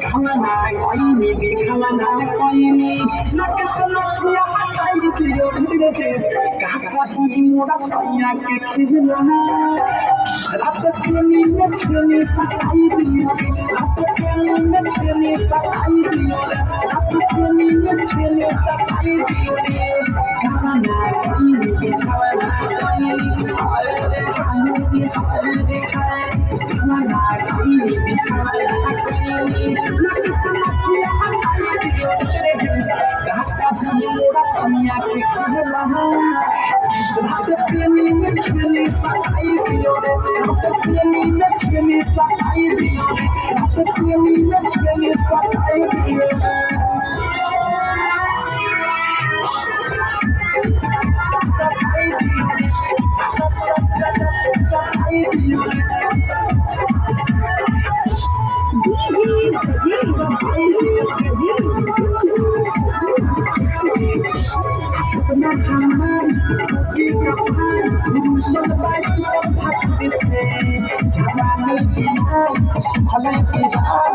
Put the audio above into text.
खाना कोई बिछाना कोई नक सुनिया हटाई दियो धीरे धीरे काका ही मोरा सैया के खिलना रात के नींद छेनी सताई दियो रात के नींद छेनी सताई दियो रात के नींद छेनी सताई दियो खाना कोई बिछाना कोई अरे खाना कोई बिछाना कोई नक सुनिया हटाई दियो धीरे धीरे काका ही मोरा सैया के खिलना रात के नींद छेनी सताई दियो रात के नींद छेनी सताई दियो रात के नींद छेनी सताई दियो सताई दियो सपना हमार की कहानी दूसर बाई सब भाग से जवानी जिया सुखला के बाद